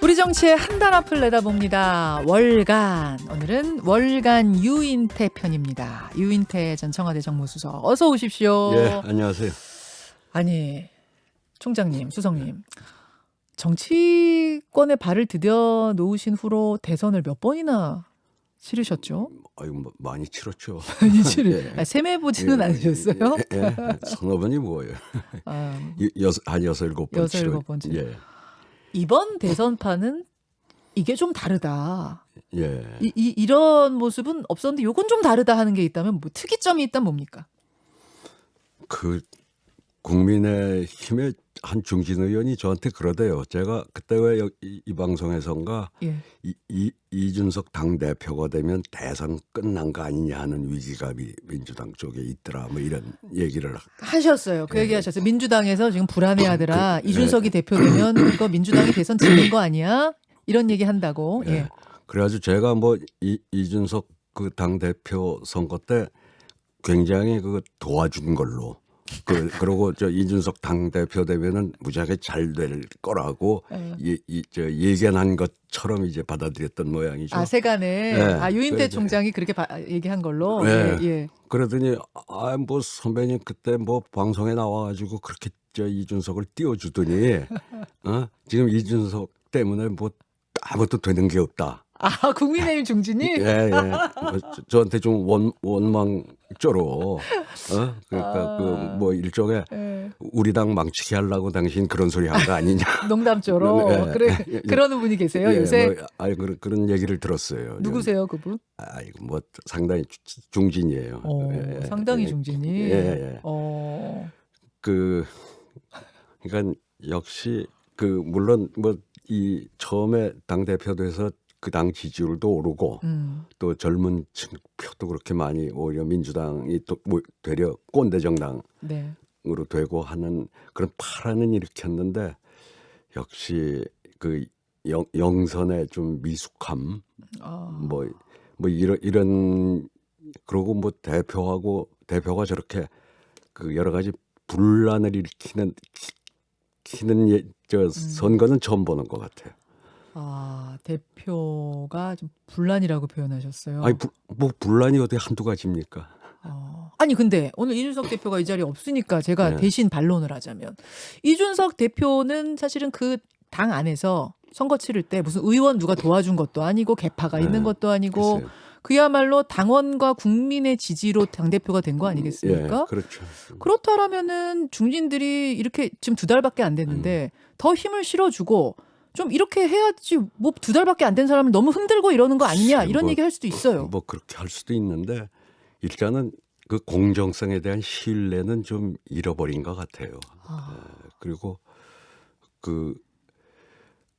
우리 정치의 한달 앞을 내다봅니다. 월간. 오늘은 월간 유인태 편입니다. 유인태 전 청와대 정무수석. 어서 오십시오. 예, 안녕하세요. 아니, 총장님, 수석님. 정치권에 발을 디뎌 놓으신 후로 대선을 몇 번이나 치르셨죠? 아유, 많이 치렀죠. 아니, 치르. 예. 세매보지는 않으셨어요? 예, 서너 번이 뭐예요? 아, 한 여섯 일곱 번 여섯, 일곱 번 예, 이번 대선판은 이게 좀 다르다. 예. 이런 모습은 없었는데 요건 좀 다르다 하는 게 있다면 뭐 특이점이 있다면 뭡니까? 그 국민의힘의 한 중진 의원이 저한테 그러대요. 제가 그때 왜 이 방송에선가 예. 이준석 당대표가 되면 대선 끝난 거 아니냐 하는 위기감이 민주당 쪽에 있더라. 뭐 이런 얘기를 하셨어요. 그 얘기 하셨어요. 민주당에서 지금 불안해하더라. 그, 이준석이 대표되면 이거 민주당이 대선 지는 거 아니야? 이런 얘기 한다고. 예. 그래가지고 제가 뭐 이준석 그 당대표 선거 때 굉장히 그 도와준 걸로 그리고 저 이준석 당대표 되면은 무지하게 잘 될 거라고 저 예견한 것처럼 이제 받아들였던 모양이죠. 아, 세간에. 네. 아, 유인태 그래서- 총장이 그렇게 얘기한 걸로. 네. 예, 예. 그러더니 뭐 선배님 그때 뭐 방송에 나와가지고 그렇게 저 이준석을 띄워주더니 지금 이준석 때문에 뭐 아무것도 되는 게 없다. 아, 국민의힘 중진이? 예. 저한테 좀 원망조로 그러니까 그 뭐 일종의 예. 우리 당 망치게 하려고 당신 그런 소리 한 거 아니냐. 농담조로. 예, 그래, 그러는 분이 계세요, 요새? 그런 얘기를 들었어요. 누구세요, 그분? 아이고 뭐 상당히 중진이에요. 상당히 예, 중진이. 예. 그러니까 역시 그 물론 뭐 이 처음에 당 대표 돼서 그 당 지지율도 오르고 또 젊은 층 표도 그렇게 많이 오히려 민주당이 또 뭐 되려 꼰대 정당으로 네. 되고 하는 그런 파란은 일으켰는데 역시 그 영선의 좀 미숙함 뭐 이런 그러고 뭐 대표가 저렇게 그 여러 가지 분란을 일으키는 저 선거는 처음 보는 것 같아요. 아, 대표가 좀 분란이라고 표현하셨어요. 아니 뭐 분란이 어디 한두 가지입니까? 아니 근데 오늘 이준석 대표가 이 자리에 없으니까 제가 네. 대신 반론을 하자면 이준석 대표는 사실은 그 당 안에서 선거 치를 때 무슨 의원 누가 도와준 것도 아니고 개파가 있는 것도 아니고 글쎄요. 그야말로 당원과 국민의 지지로 당대표가 된 거 아니겠습니까? 예, 그렇죠. 그렇다라면은 중진들이 이렇게 지금 2달밖에 안 됐는데 더 힘을 실어주고 좀 이렇게 해야지 뭐 2달밖에 안 된 사람을 너무 흔들고 이러는 거 아니냐 이런 뭐, 얘기 할 수도 있어요. 뭐 그렇게 할 수도 있는데 일단은 그 공정성에 대한 신뢰는 좀 잃어버린 것 같아요. 그리고 그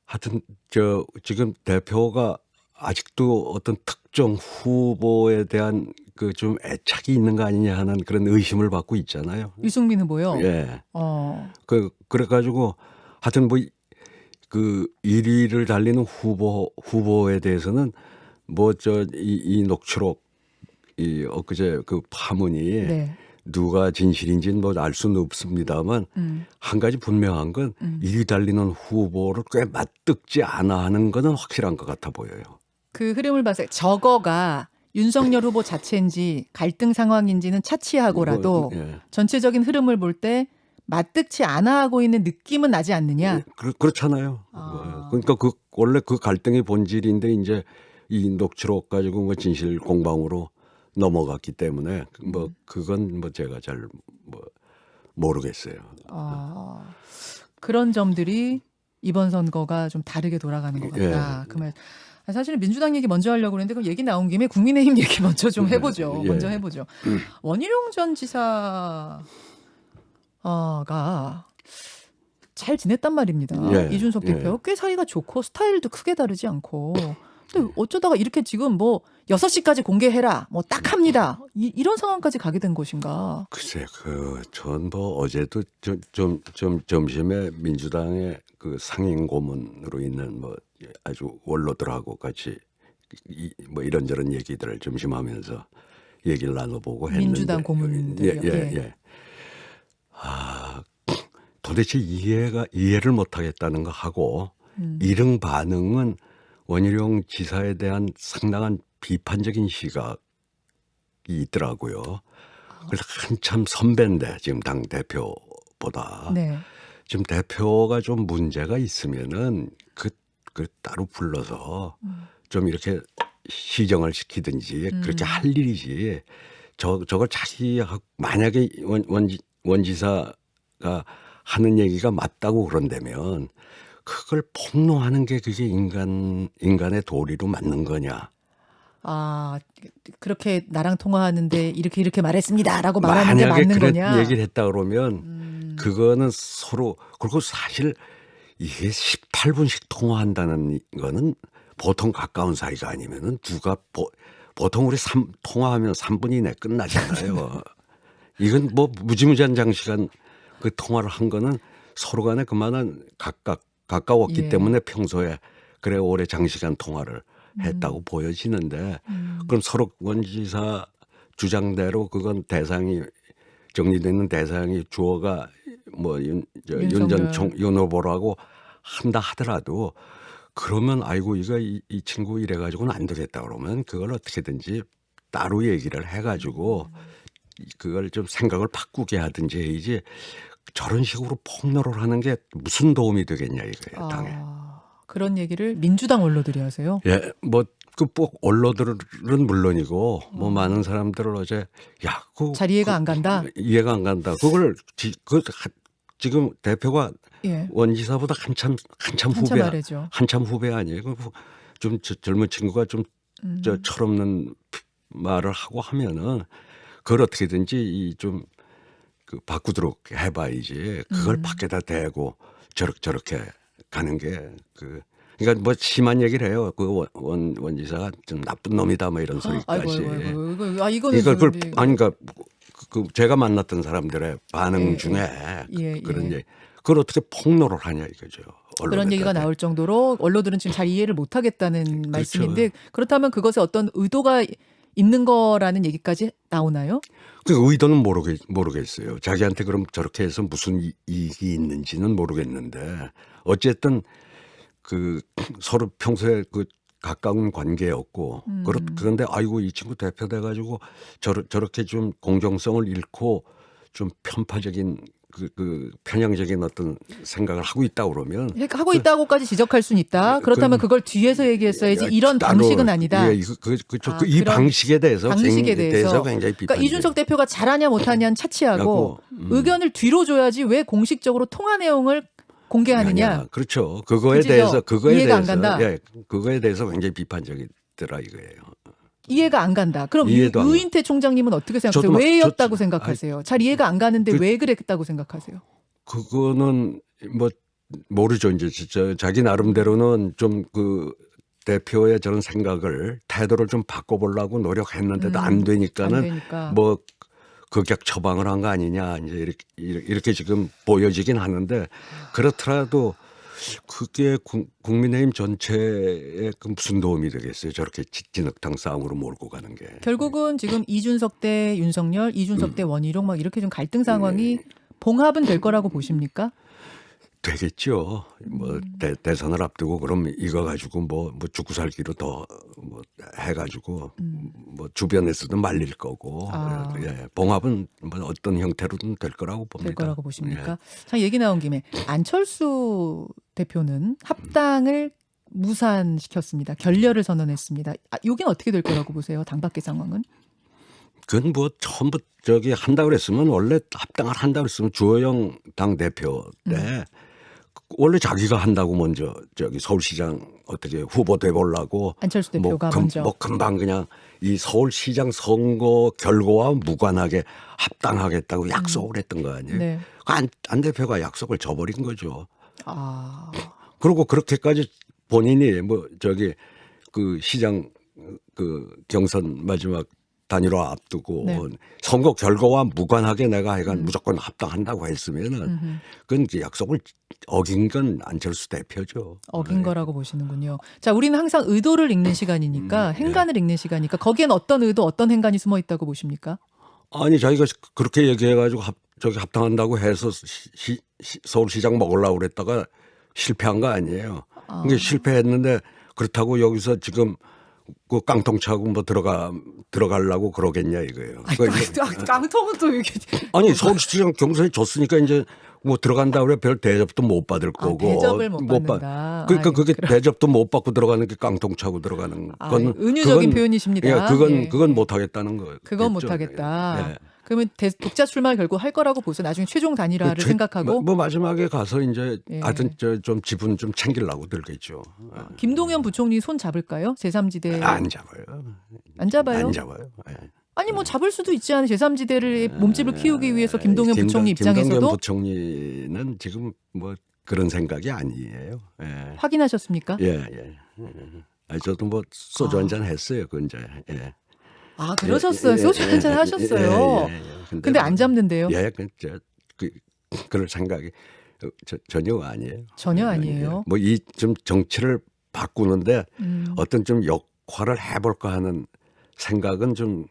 하여튼 저 지금 대표가 아직도 어떤 특정 후보에 대한 그 좀 애착이 있는 거 아니냐 하는 그런 의심을 받고 있잖아요. 유승민 후보요. 예. 그래가지고 하여튼 뭐 그 1위를 달리는 후보에 대해서는 뭐 이 녹취록 이 엊그제 그 파문이 네. 누가 진실인지는 뭐 알 수는 없습니다만 한 가지 분명한 건 1위 달리는 후보를 꽤 맞듣지 않아 하는 거는 확실한 것 같아 보여요. 그 흐름을 봐서 저거가 윤석열 후보 자체인지 갈등 상황인지는 차치하고라도 예. 전체적인 흐름을 볼 때 맞득치 않아 하고 있는 느낌은 나지 않느냐. 그렇잖아요. 그러니까 그 원래 그 갈등의 본질인데 이제 이 녹취록 가지고 뭐 진실 공방으로 넘어갔기 때문에 뭐 그건 뭐 제가 잘 뭐 모르겠어요. 그런 점들이 이번 선거가 좀 다르게 돌아가는 것 같다. 그 말. 사실은 민주당 얘기 먼저 하려고 그랬는데 그 얘기 나온 김에 국민의힘 얘기 먼저 좀 해보죠. 예. 먼저 해보죠. 원희룡 전 지사가 잘 지냈단 말입니다. 예. 이준석 대표 꽤 사이가 좋고 스타일도 크게 다르지 않고. 근데 어쩌다가 이렇게 지금 뭐 6시까지 공개해라, 뭐 딱 합니다. 이런 상황까지 가게 된 것인가? 글쎄, 전 뭐 어제도 좀 점심에 민주당의 그 상임 고문으로 있는 뭐 아주 원로들하고 같이 뭐 이런저런 얘기들을 점심하면서 얘기를 나눠보고 했는데 민주당 고문들이요. 예. 도대체 이해를 못하겠다는 거 하고 이런 반응은 원희룡 지사에 대한 상당한 비판적인 시각이 있더라고요. 그래서 한참 선배인데 지금 당 대표보다 네. 지금 대표가 좀 문제가 있으면은 그 따로 불러서 좀 이렇게 시정을 시키든지 그렇게 할 일이지. 저걸 자기하고 만약에 원지사가 하는 얘기가 맞다고 그런다면 그걸 폭로하는 게 그게 인간의 도리로 맞는 거냐? 아, 그렇게 나랑 통화하는데 이렇게 말했습니다라고 말하는 게 만약에 맞는 그런 거냐? 얘기를 했다 그러면 그거는 서로 그리고 사실 이게 18분씩 통화한다는 거는 보통 가까운 사이가 아니면은 누가 보통 우리 통화하면 3분 이내 끝나잖아요. 이건 뭐 무지무지한 장시간 그 통화를 한 거는 서로 간에 그만한 가까웠기 예. 때문에 평소에 그래 오래 장시간 통화를 했다고 보여지는데 그럼 서로 원지사 주장대로 그건 대상이 정리되는 대상이 주어가 뭐 윤 후보라고 한다 하더라도 그러면 아이고 이거 이 친구 이래 가지고는 안 되겠다 그러면 그걸 어떻게든지 따로 얘기를 해 가지고 그걸 좀 생각을 바꾸게 하든지 해야지 저런 식으로 폭로를 하는 게 무슨 도움이 되겠냐 이거예요 당에. 그런 얘기를 민주당 언론들이 하세요. 예, 뭐 그 꼭 언론들은 물론이고 뭐 많은 사람들은 어제 야, 잘 이해가 안 간다. 이해가 안 간다. 그걸 지금 대표가 예. 원지사보다 한참 후배 아래죠. 한참 후배 아니에요. 좀 젊은 친구가 좀 철없는 말을 하고 하면은 그걸 어떻게든지 좀 그 바꾸도록 해봐야지. 그걸 밖에다 대고 저렇게 가는 게 그러니까 뭐 심한 얘기를 해요. 그 원지사가 좀 나쁜 놈이다 뭐 이런 소리까지. 이거는 이걸 아니 그러니까 그 제가 만났던 사람들의 반응 예, 중에 예, 그런 예. 얘기 그걸 어떻게 폭로를 하냐 이거죠. 그런 얘기가 나올 정도로 언론들은 지금 잘 이해를 못 하겠다는 말씀인데 그렇다면 그것에 어떤 의도가 있는 거라는 얘기까지 나오나요? 그 의도는 모르겠어요. 자기한테 그럼 저렇게 해서 무슨 이익이 있는지는 모르겠는데 어쨌든 그 서로 평소에 그 가까운 관계였고 그런데 아이고 이 친구 대표 돼 가지고 저렇게 좀 공정성을 잃고 좀 편파적인 그 편향적인 어떤 생각을 하고 있다 그러면 하고 있다고까지 지적할 수는 있다. 그렇다면 그걸 뒤에서 얘기했어야지 이런 방식은 아니다. 예, 이 방식에 대해서 굉장히 비판. 그러니까 이준석 대표가 잘하냐 못하냐는 차치하고 의견을 뒤로 줘야지 왜 공식적으로 통화 내용을 공개하느냐. 그렇죠. 그거에 이해가 대해서 안 간다. 예, 그거에 대해서 굉장히 비판적이더라 이거예요. 이해가 안 간다. 그럼 유인태 총장님은 어떻게 생각하세요? 왜였다고 생각하세요? 잘 이해가 안 가는데 왜 그랬다고 생각하세요? 그거는 뭐 모르죠. 이제 진짜 자기 나름대로는 좀 그 대표의 저런 생각을 태도를 좀 바꿔보려고 노력했는데도 안 되니까는 뭐 극약 처방을 한 거 아니냐 이제 이렇게 지금 보여지긴 하는데 그렇더라도 그게 국민의힘 전체에 무슨 도움이 되겠어요? 저렇게 진흙탕 싸움으로 몰고 가는 게. 결국은 지금 이준석 대 윤석열, 이준석 대 원희룡 막 이렇게 좀 갈등 상황이 봉합은 될 거라고 보십니까? 되겠죠. 뭐 대선을 앞두고 그럼 이거 가지고 뭐 죽고 살기로 더 뭐 해가지고 뭐 주변에서도 말릴 거고 예, 봉합은 뭐 어떤 형태로든 될 거라고 봅니다. 될 거라고 보십니까? 예. 자, 얘기 나온 김에 안철수 대표는 합당을 무산시켰습니다. 결렬을 선언했습니다. 여긴 어떻게 될 거라고 보세요? 당 밖의 상황은? 그건 뭐 처음부터 한다 그랬으면 원래 합당을 한다 그랬으면 주호영 당 대표 때 원래 자기가 한다고 먼저 서울시장 어떻게 후보 돼 보려고 안철수 대표가 먼저 금방 그냥 이 서울시장 선거 결과와 무관하게 합당하겠다고 약속을 했던 거 아니에요? 네. 안 대표가 약속을 저버린 거죠. 그리고 그렇게까지 본인이 그 시장 그 경선 마지막 단일화 앞두고 선거 결과와 무관하게 내가 하여간 무조건 합당한다고 했으면은 그건 약속을 어긴 건 안철수 대표죠. 어긴 거라고 보시는군요. 자, 우리는 항상 의도를 읽는 시간이니까 행간을 읽는 시간이니까 거기엔 어떤 의도, 어떤 행간이 숨어 있다고 보십니까? 아니 자기가 그렇게 얘기해가지고 합당한다고 해서 서울시장 먹으려고 그랬다가 실패한 거 아니에요. 아. 그게 실패했는데 그렇다고 여기서 지금 그 깡통 차고 뭐 들어가려고 그러겠냐 이거예요. 아니, 그러니까 깡통은 또 이게 아니 서울시장 경선에 졌으니까 이제 뭐 들어간다 그래 별 대접도 못 받을 거고 대접을 못 받- 받는다. 그러니까 아이, 그게 대접도 못 받고 들어가는 게 깡통 차고 들어가는 건 은유적인 표현이십니다. 예, 그건 예. 그건 못 하겠다는 거예요. 그건 못 하겠다. 예. 그러면 독자 출마 결국 할 거라고 보세요. 나중에 최종 단일화를 그 생각하고 뭐 마지막에 가서 이제 예. 하여튼 좀 지분 좀 챙기려고 들겠죠. 김동연 부총리 손 잡을까요? 제3지대 안 잡아요. 안 잡아요? 안 잡아요. 예. 아니 뭐 잡을 수도 있지 않아요. 제3지대를 몸집을 키우기 위해서 김동연 부총리 김동연 입장에서도 부총리는 지금 뭐 그런 생각이 아니에요. 예. 확인하셨습니까? 예. 아니, 저도 뭐 소주 한잔 했어요. 그 이제. 예. 아 그러셨어요. 소주 한잔 하셨어요. 근데 안 잡는데요? 예, 그럴 생각이 전혀 아니에요. 전혀 아니에요. 뭐 이 좀 정치를 바꾸는데 음. 어떤 좀 역할을 해볼까 하는 생각은 좀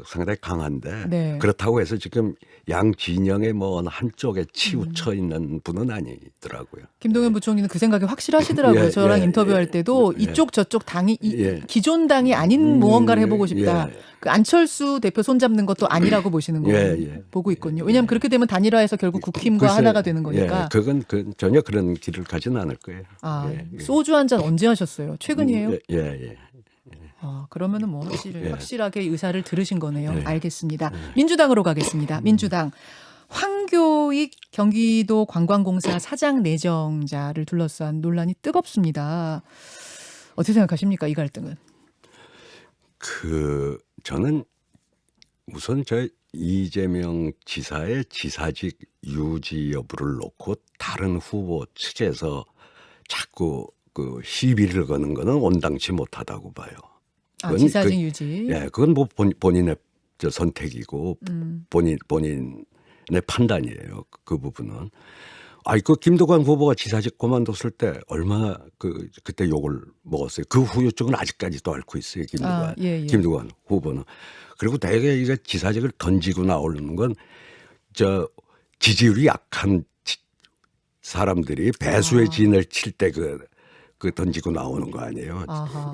상당히 강한데 네. 그렇다고 해서 지금 양 진영의 뭐 어느 한쪽에 치우쳐 있는 분은 아니더라고요. 김동연 부총리는 그 생각이 확실하시더라고요. 예, 저랑 예, 인터뷰할 때도 예. 이쪽 저쪽 당이 예. 기존 당이 아닌 무언가를 해보고 싶다. 예. 그 안철수 대표 손잡는 것도 아니라고 보시는 거 예. 보고 있군요. 왜냐하면 그렇게 되면 단일화해서 결국 국힘과 글쎄, 하나가 되는 거니까. 예, 그건 전혀 그런 길을 가지는 않을 거예요. 아 예. 소주 한 잔 언제 하셨어요? 최근이에요? 예. 아 그러면은 뭐 확실하게 의사를 들으신 거네요. 예. 알겠습니다. 민주당으로 가겠습니다. 민주당 황교익 경기도 관광공사 사장 내정자를 둘러싼 논란이 뜨겁습니다. 어떻게 생각하십니까? 이 갈등은? 저는 우선 이재명 지사의 지사직 유지 여부를 놓고 다른 후보 측에서 자꾸 시비를 거는 거는 온당치 못하다고 봐요. 아, 지사직 유지. 예, 그건 뭐 본인의 선택이고 본인의 판단이에요. 그 부분은. 그 김두관 후보가 지사직 그만뒀을 때 얼마나 그때 욕을 먹었어요. 그 후유증은 아직까지도 앓고 있어요. 김두관. 예. 김두관 후보는. 그리고 대개 이게 지사직을 던지고 나오는 건 지지율이 약한 사람들이 배수의 진을 칠 때 던지고 나오는 거 아니에요.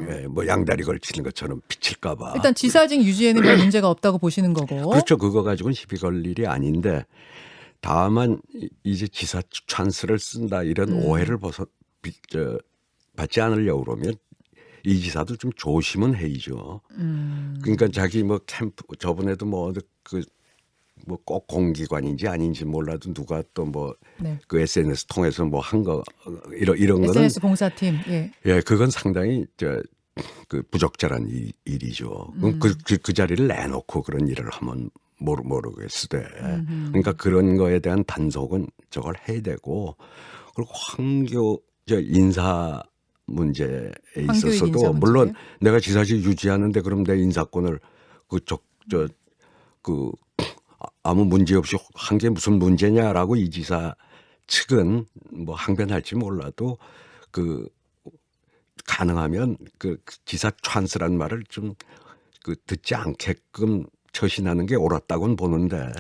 예, 뭐 양다리 걸치는 것처럼 비칠까 봐. 일단 지사직 유지에는 별 문제가 없다고 보시는 거고. 그렇죠. 그거 가지고는 시비 걸 일이 아닌데 다만 이제 지사 찬스를 쓴다 이런 오해를 받지 않으려고 그러면 이 지사도 좀 조심은 해야죠. 그러니까 자기 뭐 캠프 저번에도 꼭 공기관인지 아닌지 몰라도 누가 또 그 SNS 통해서 뭐 한 거 이런 거는 SNS 봉사팀. 예, 그건 상당히 부적절한 일이죠. 그 자리를 내놓고 그런 일을 하면 모르겠으되 그러니까 그런 거에 대한 단속은 저걸 해야 되고 그리고 황교 인사 문제에 있어서도 인사 물론 내가 지사직 유지하는데 그럼 내 인사권을 아무 문제 없이 한 게 무슨 문제냐라고 이 지사 측은 뭐 항변할지 몰라도 가능하면 지사 찬스란 말을 좀 듣지 않게끔 처신하는 게 옳았다고는 보는데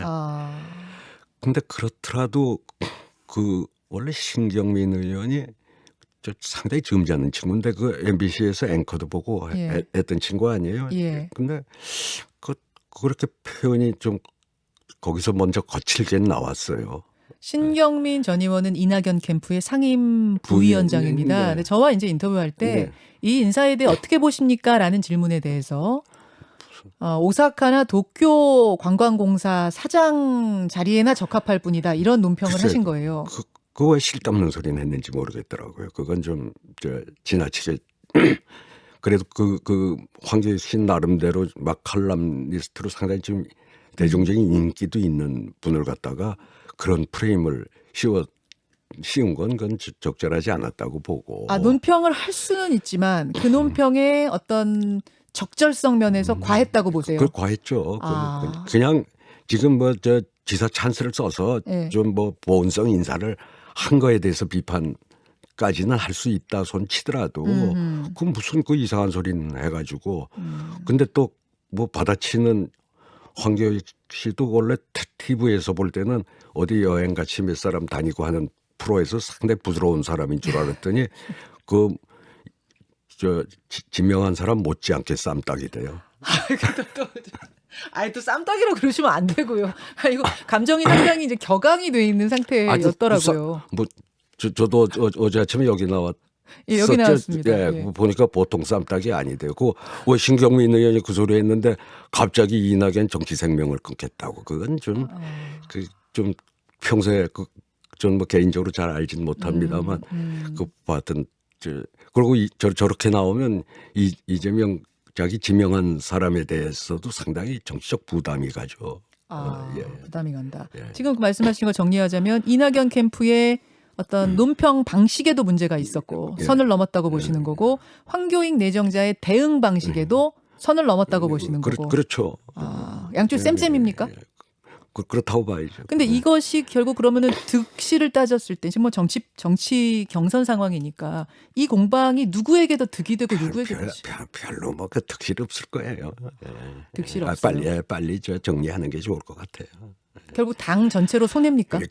근데 그렇더라도 원래 신경민 의원이 상당히 점잖은 친구인데 MBC에서 앵커도 보고 했던 친구 아니에요. 예. 근데 그렇게 표현이 좀 거기서 먼저 거칠게 나왔어요. 신경민 전 의원은 이낙연 캠프의 상임 부위원장입니다. 네. 근데 저와 이제 인터뷰할 때 이 인사에 대해 어떻게 보십니까? 라는 질문에 대해서 오사카나 도쿄 관광공사 사장 자리에나 적합할 뿐이다. 이런 논평을 글쎄, 하신 거예요. 그거 왜 실없는 소리는 했는지 모르겠더라고요. 그건 좀 지나치게 그래도 황교익 씨 나름대로 막 칼럼니스트로 상당히 좀 대중적인 인기도 있는 분을 갖다가 그런 프레임을 씌운 건 그건 적절하지 않았다고 보고. 논평을 할 수는 있지만 그 논평의 어떤 적절성 면에서 과했다고 보세요. 그걸 과했죠. 그냥 지금 지사 찬스를 써서 좀 보온성 인사를 한 거에 대해서 비판까지는 할 수 있다 손 치더라도 그 무슨 이상한 소리는 해가지고 근데 또 받아치는 황교익 씨도 원래 TV에서 볼 때는 어디 여행 같이 몇 사람 다니고 하는 프로에서 상당히 부드러운 사람인 줄 알았더니 그 지명한 사람 못지않게 쌈딱이래요. 또 쌈딱이라고 그러시면 안 되고요. 이거 감정이 상당히 이제 격앙이 돼 있는 상태였더라고요. 저도 어제 아침에 여기 나왔. 예, 여기 나왔습니다. 예, 보니까 보통 쌈딱이 아니대요. 왜 신경민 의원이 그 소리 했는데 갑자기 이낙연 정치 생명을 끊겠다고. 그건 좀 평소에 전 뭐 개인적으로 잘 알진 못합니다만 그 하여튼 그리고 저렇게 나오면 이재명 자기 지명한 사람에 대해서도 상당히 정치적 부담이 가죠. 예. 부담이 간다. 예. 지금 말씀하신 거 정리하자면 이낙연 캠프의 어떤 논평 방식에도 문제가 있었고 선을 넘었다고 보시는 거고 황교익 내정자의 대응 방식에도 선을 넘었다고 보시는 거고. 그렇죠. 양쪽 쌤쌤입니까? 그렇다고 봐야죠. 근데 이것이 결국 그러면은 득실을 따졌을 때 지금 뭐 정치 경선 상황이니까 이 공방이 누구에게도 득이 되고 누구에게도 별로 뭐 그 득실 없을 거예요. 득실 없어요. 빨리 정리하는 게 좋을 것 같아요. 결국 당 전체로 손해입니까?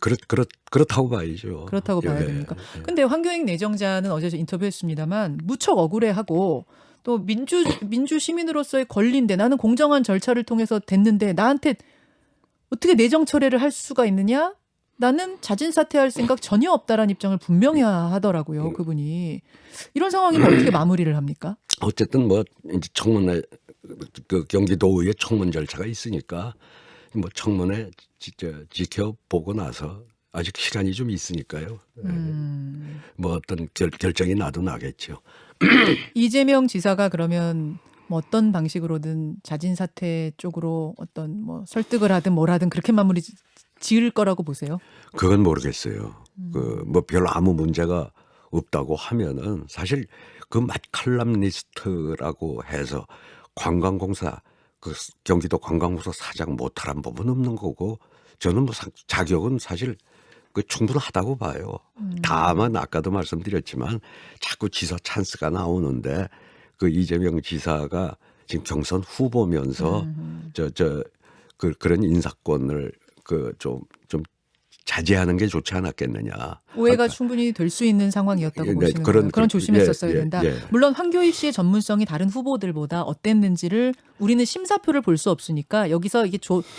그렇다고 봐야죠. 그렇다고 봐야 됩니까? 근데 황교익 내정자는 어제 인터뷰했습니다만 무척 억울해하고 또 민주 시민으로서의 권리인데 나는 공정한 절차를 통해서 됐는데 나한테 어떻게 내정 철회를 할 수가 있느냐? 나는 자진 사퇴할 생각 전혀 없다라는 입장을 분명히 하더라고요. 그분이. 이런 상황이면 어떻게 마무리를 합니까? 어쨌든 뭐 이제 청문회 그 경기도의회 청문 절차가 있으니까 뭐 청문회 지켜보고 나서 아직 시간이 좀 있으니까요. 뭐 어떤 결정이 나도 나겠죠. 이재명 지사가 그러면 뭐 어떤 방식으로든 자진 사퇴 쪽으로 어떤 뭐 설득을 하든 뭘 하든 그렇게 마무리 지을 거라고 보세요? 그건 모르겠어요. 뭐 별로 아무 문제가 없다고 하면은 사실 그 맛칼럼니스트라고 해서 관광공사 경기도 관광공사 사장 못하란 법은 없는 거고 저는 뭐 자격은 사실 충분하다고 봐요. 다만 아까도 말씀드렸지만 자꾸 지사 찬스가 나오는데 그 이재명 지사가 지금 경선 후보면서 그런 인사권을 좀 자제하는 게 좋지 않았겠느냐. 오해가 충분히 될 수 있는 상황이었다고 보시는 거예요. 그런 조심했었어야 된다. 물론 황교익 씨의 전문성이 다른 후보들보다 어땠는지를 우리는 심사표를 볼 수 없으니까 여기서 이게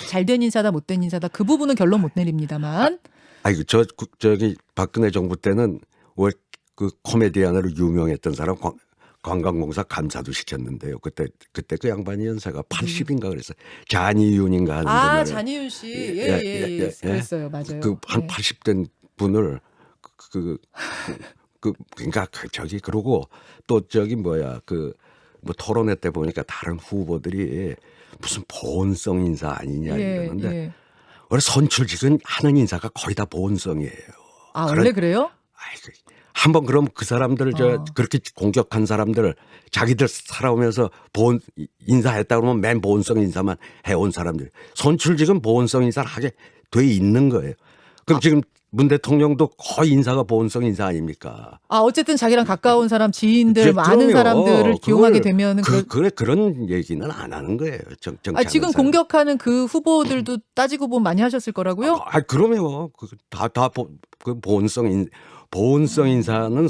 잘된 인사다 못된 인사다 그 부분은 결론 못 내립니다만. 저기 박근혜 정부 때는 왜 그 코미디언으로 유명했던 사람 관광공사 감사도 시켰는데요. 그때 그 양반이 연세가 80인가 그랬어요. 잔이윤인가 하는데. 잔이윤 씨. 예. 그랬어요. 맞아요. 한 80된 분을 그러니까 그러고 또 뭐 토론회 때 보니까 다른 후보들이 무슨 보온성 인사 아니냐 이러는데 원래 선출직은 하는 인사가 거의 다 보온성이에요. 원래 그래요? 한번 그럼 그 사람들 그렇게 공격한 사람들 자기들 살아오면서 인사했다 그러면 맨 보온성 인사만 해온 사람들 선출직은 보온성 인사를 하게 돼 있는 거예요. 그럼 지금 문 대통령도 거의 인사가 보온성 인사 아닙니까? 어쨌든 자기랑 가까운 사람 지인들 아는 사람들을 기용하게 되면은 그런 얘기는 안 하는 거예요. 지금 공격하는 그 후보들도 따지고 보면 많이 하셨을 거라고요? 그러면 그 보온성 인사는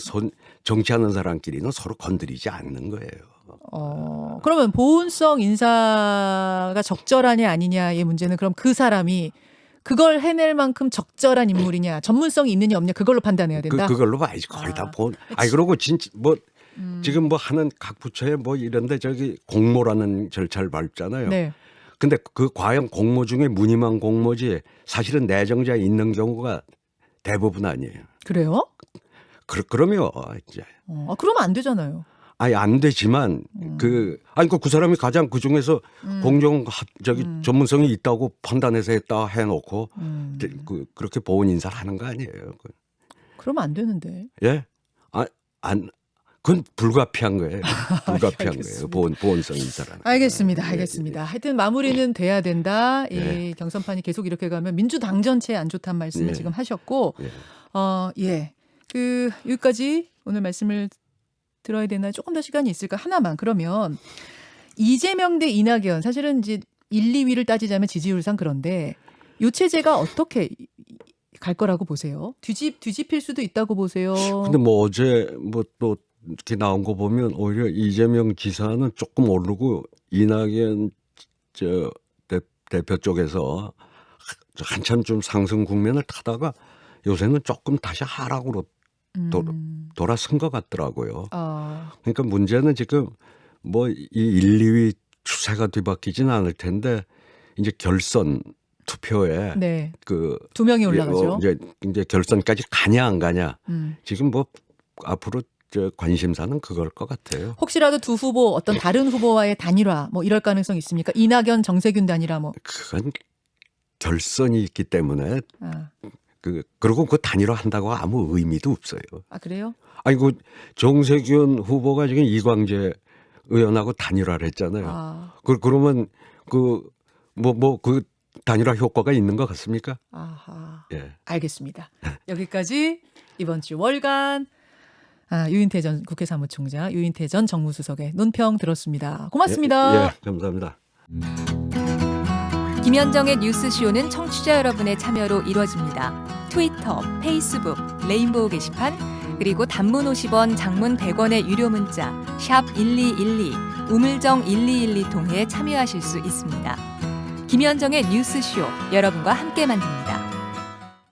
정치하는 사람끼리는 서로 건드리지 않는 거예요. 그러면 보온성 인사가 적절하냐 아니냐의 문제는 그럼 그 사람이 그걸 해낼 만큼 적절한 인물이냐 전문성이 있느냐 없느냐 그걸로 판단해야 된다. 그걸로 봐야지. 거의 다 그러고 진짜 지금 뭐 하는 각 부처에 뭐 이런데 저기 공모라는 절차를 밟잖아요. 네. 근데 그 과연 공모 중에 무늬만 공모지 사실은 내정자에 있는 경우가 대부분 아니에요. 그래요? 그러면 이제 그러면 안 되잖아요. 안 되지만 그 사람이 가장 그 중에서 전문성이 있다고 판단해서 했다 해놓고 그렇게 보온 인사를 하는 거 아니에요. 그러면 안 되는데. 예? 그건 불가피한 거예요. 불가피한 거예요. 보온성 인사라는. 알겠습니다. 하여튼 마무리는 돼야 된다. 이 경선판이 계속 이렇게 가면 민주당 전체에 안 좋다는 말씀을 지금 하셨고, 여기까지 오늘 말씀을 들어야 되나 조금 더 시간이 있을까 하나만. 그러면 이재명 대 이낙연 사실은 이제 1, 2위를 따지자면 지지율상 그런데 이 체제가 어떻게 갈 거라고 보세요? 뒤집힐 수도 있다고 보세요? 근데 뭐 어제 뭐 또 이렇게 나온 거 보면 오히려 이재명 지사는 조금 오르고 이낙연 대표 쪽에서 한참 좀 상승 국면을 타다가 요새는 조금 다시 하락으로 돌아선 것 같더라고요. 그러니까 문제는 지금 뭐 이 1, 2위 추세가 뒤바뀌지는 않을 텐데 이제 결선 투표에 네. 그 두 명이 올라가죠. 이제 결선까지 가냐 안 가냐 지금 뭐 앞으로 관심사는 그걸 것 같아요. 혹시라도 두 후보 어떤 다른 후보와의 단일화 뭐 이럴 가능성 있습니까? 이낙연 정세균 단일화 뭐. 그건 결선이 있기 때문에 아, 그리고 그 단일화 한다고 아무 의미도 없어요. 아 그래요? 아니 그 정세균 후보가 지금 이광재 의원하고 단일화를 했잖아요. 아, 그러면 그 단일화 효과가 있는 것 같습니까? 아하. 예. 알겠습니다. 여기까지 이번 주 월간 유인태 전 국회 사무총장, 유인태 전 정무수석의 논평 들었습니다. 고맙습니다. 예, 감사합니다. 김현정의 뉴스쇼는 청취자 여러분의 참여로 이루어집니다. 트위터, 페이스북, 레인보우 게시판, 그리고 단문 50원, 장문 100원의 유료 문자 샵 1212, 우물정 1212 통해 참여하실 수 있습니다. 김현정의 뉴스쇼, 여러분과 함께 만듭니다.